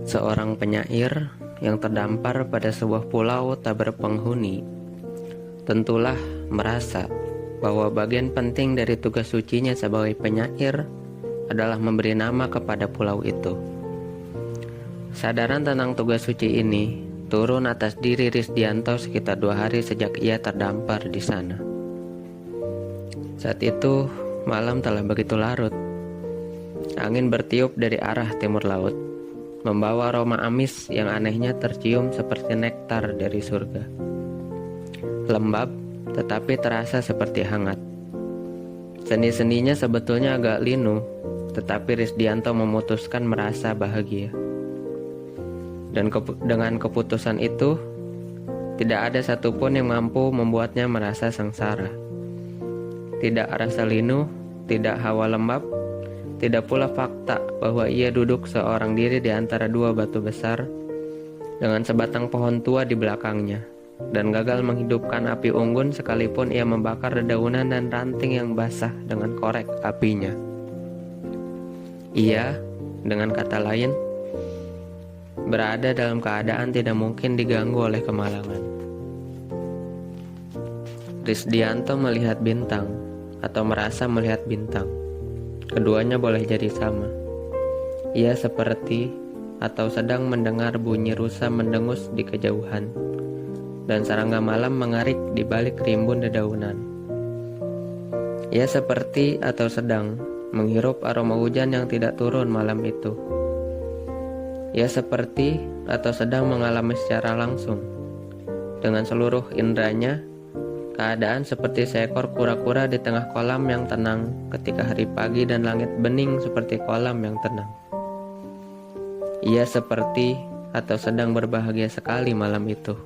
Seorang penyair yang terdampar pada sebuah pulau tak berpenghuni tentulah merasa bahwa bagian penting dari tugas sucinya sebagai penyair adalah memberi nama kepada pulau itu. Sadaran tentang tugas suci ini turun atas diri Risdianto sekitar 2 hari sejak ia terdampar di sana. Saat itu malam telah begitu larut. Angin bertiup dari arah timur laut, membawa aroma amis yang anehnya tercium seperti nektar dari surga. Lembab, tetapi terasa seperti hangat. Sendi-sendinya sebetulnya agak linu, tetapi Risdianto memutuskan merasa bahagia. Dan dengan keputusan itu, tidak ada satupun yang mampu membuatnya merasa sengsara. Tidak rasa linu, tidak hawa lembab, tidak pula fakta bahwa ia duduk seorang diri di antara 2 batu besar dengan sebatang pohon tua di belakangnya dan gagal menghidupkan api unggun sekalipun ia membakar dedaunan dan ranting yang basah dengan korek apinya. Ia, dengan kata lain, berada dalam keadaan tidak mungkin diganggu oleh kemalangan. Risdianto melihat bintang atau merasa melihat bintang. Keduanya boleh jadi sama. Ia seperti atau sedang mendengar bunyi rusa mendengus di kejauhan, dan serangga malam mengarik di balik rimbun dedaunan. Ia seperti atau sedang menghirup aroma hujan yang tidak turun malam itu. Ia seperti atau sedang mengalami secara langsung, dengan seluruh indranya, keadaan seperti seekor kura-kura di tengah kolam yang tenang ketika hari pagi dan langit bening seperti kolam yang tenang. Ia seperti atau sedang berbahagia sekali malam itu.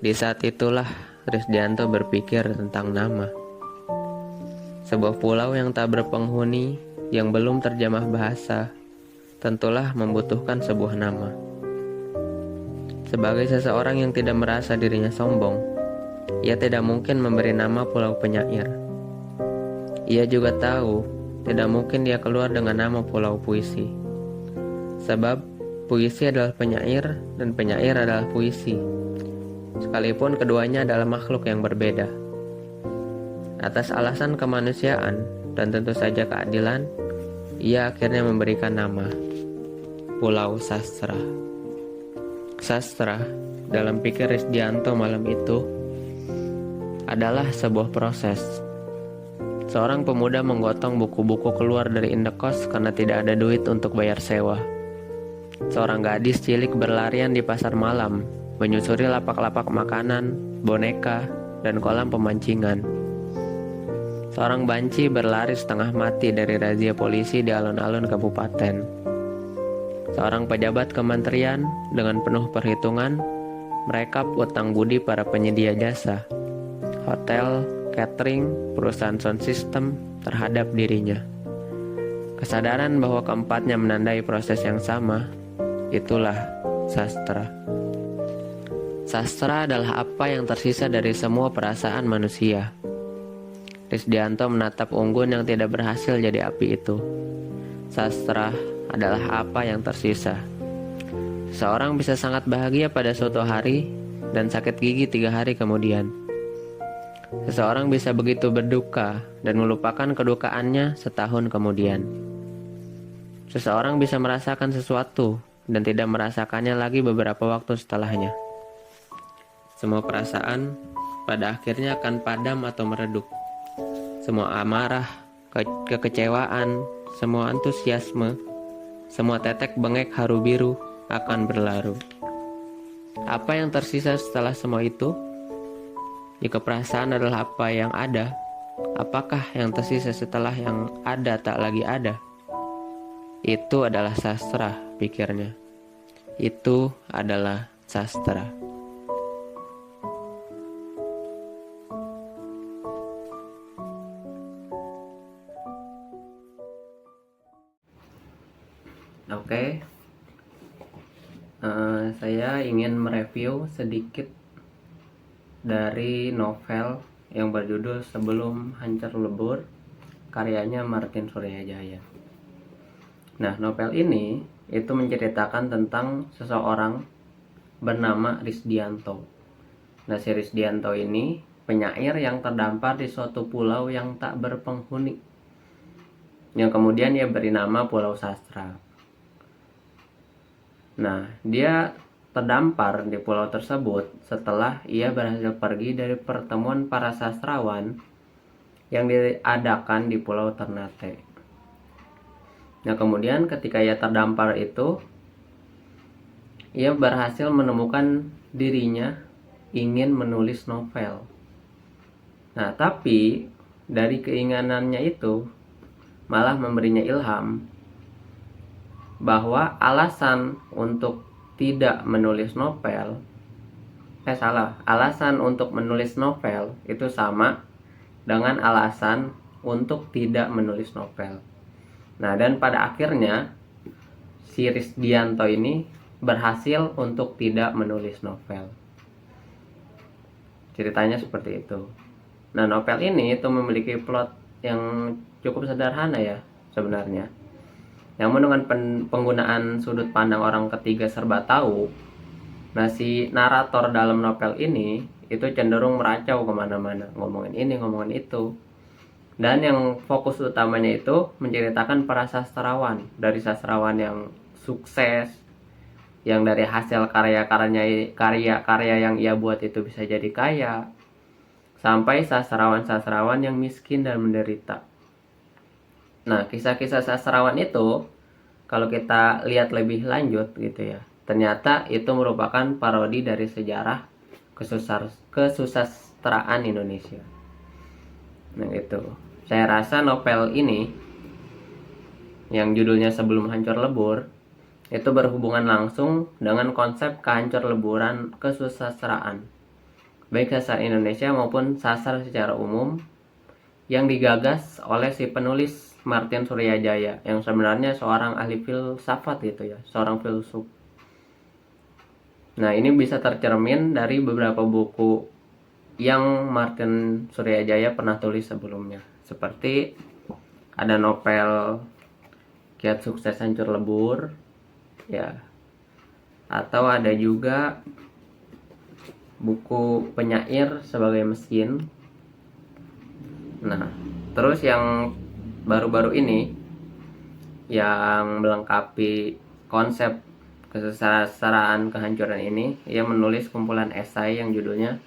Di saat itulah Risdianto berpikir tentang nama. Sebuah pulau yang tak berpenghuni, yang belum terjemah bahasa, tentulah membutuhkan sebuah nama. Sebagai seseorang yang tidak merasa dirinya sombong, ia tidak mungkin memberi nama pulau penyair. Ia juga tahu tidak mungkin dia keluar dengan nama pulau puisi. Sebab puisi adalah penyair dan penyair adalah puisi, sekalipun keduanya adalah makhluk yang berbeda. Atas alasan kemanusiaan dan tentu saja keadilan, ia akhirnya memberikan nama Pulau Sastra. Sastra dalam pikir Risdianto malam itu adalah sebuah proses. Seorang pemuda menggotong buku-buku keluar dari indekos karena tidak ada duit untuk bayar sewa. Seorang gadis cilik berlarian di pasar malam, menyusuri lapak-lapak makanan, boneka, dan kolam pemancingan. Seorang banci berlari setengah mati dari razia polisi di alun-alun kabupaten. Seorang pejabat kementerian dengan penuh perhitungan merekap utang budi para penyedia jasa, hotel, catering, perusahaan sound system terhadap dirinya. Kesadaran bahwa keempatnya menandai proses yang sama, itulah sastra. Sastra adalah apa yang tersisa dari semua perasaan manusia. Risdianto menatap unggun yang tidak berhasil jadi api itu. Sastra adalah apa yang tersisa. Seseorang bisa sangat bahagia pada suatu hari dan sakit gigi 3 hari kemudian. Seseorang bisa begitu berduka dan melupakan kedukaannya setahun kemudian. Seseorang bisa merasakan sesuatu dan tidak merasakannya lagi beberapa waktu setelahnya. Semua perasaan pada akhirnya akan padam atau meredup. Semua amarah, kekecewaan, semua antusiasme, semua tetek bengek haru biru akan berlalu. Apa yang tersisa setelah semua itu? Jika perasaan adalah apa yang ada, apakah yang tersisa setelah yang ada tak lagi ada? Itu adalah sastra, pikirnya. Itu adalah sastra. Oke, saya ingin mereview sedikit dari novel yang berjudul Sebelum Hancur Lebur, karyanya Martin Suryajaya. Nah, novel ini itu menceritakan tentang seseorang bernama Risdianto. Nah, si Risdianto ini penyair yang terdampar di suatu pulau yang tak berpenghuni, yang kemudian ia beri nama Pulau Sastra. Nah, dia terdampar di pulau tersebut setelah ia berhasil pergi dari pertemuan para sastrawan yang diadakan di Pulau Ternate. Nah, kemudian ketika ia terdampar itu, ia berhasil menemukan dirinya ingin menulis novel. Nah, tapi dari keinginannya itu malah memberinya ilham bahwa alasan untuk tidak menulis novel, alasan untuk menulis novel itu sama dengan alasan untuk tidak menulis novel. Nah, dan pada akhirnya si Risdianto ini berhasil untuk tidak menulis novel. Ceritanya seperti itu. Nah, novel ini itu memiliki plot yang cukup sederhana ya sebenarnya. Namun dengan penggunaan sudut pandang orang ketiga serba tahu, nah si narator dalam novel ini itu cenderung meracau kemana-mana, ngomongin ini, ngomongin itu. Dan yang fokus utamanya itu menceritakan para sastrawan, dari sastrawan yang sukses, yang dari hasil karya-karya yang ia buat itu bisa jadi kaya, sampai sastrawan-sastrawan yang miskin dan menderita. Nah, kisah-kisah sastrawan itu kalau kita lihat lebih lanjut gitu ya, ternyata itu merupakan parodi dari sejarah kesusastraan Indonesia. Nah, itu. Saya rasa novel ini yang judulnya Sebelum Hancur Lebur itu berhubungan langsung dengan konsep kehancur leburan kesusastraan, baik sastra Indonesia maupun sastra secara umum, yang digagas oleh si penulis Martin Suryajaya yang sebenarnya seorang ahli filsafat gitu ya, seorang filsuf. Nah, ini bisa tercermin dari beberapa buku yang Martin Suryajaya pernah tulis sebelumnya, seperti ada novel Kiat Sukses Hancur Lebur ya, atau ada juga buku Penyair Sebagai Mesin. Nah, terus yang baru-baru ini yang melengkapi konsep kesusastraan kehancuran ini, ia menulis kumpulan esai yang judulnya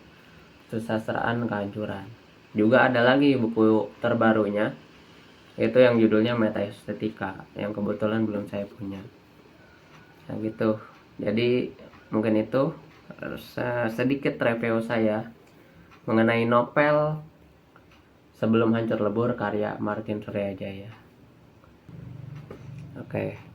Kesusastraan Kehancuran. Juga ada lagi buku terbarunya, itu yang judulnya Metaestetika, yang kebetulan belum saya punya. Nah gitu, jadi mungkin itu sedikit review saya mengenai novel Sebelum Hancur Lebur karya Martin Suryajaya. Oke.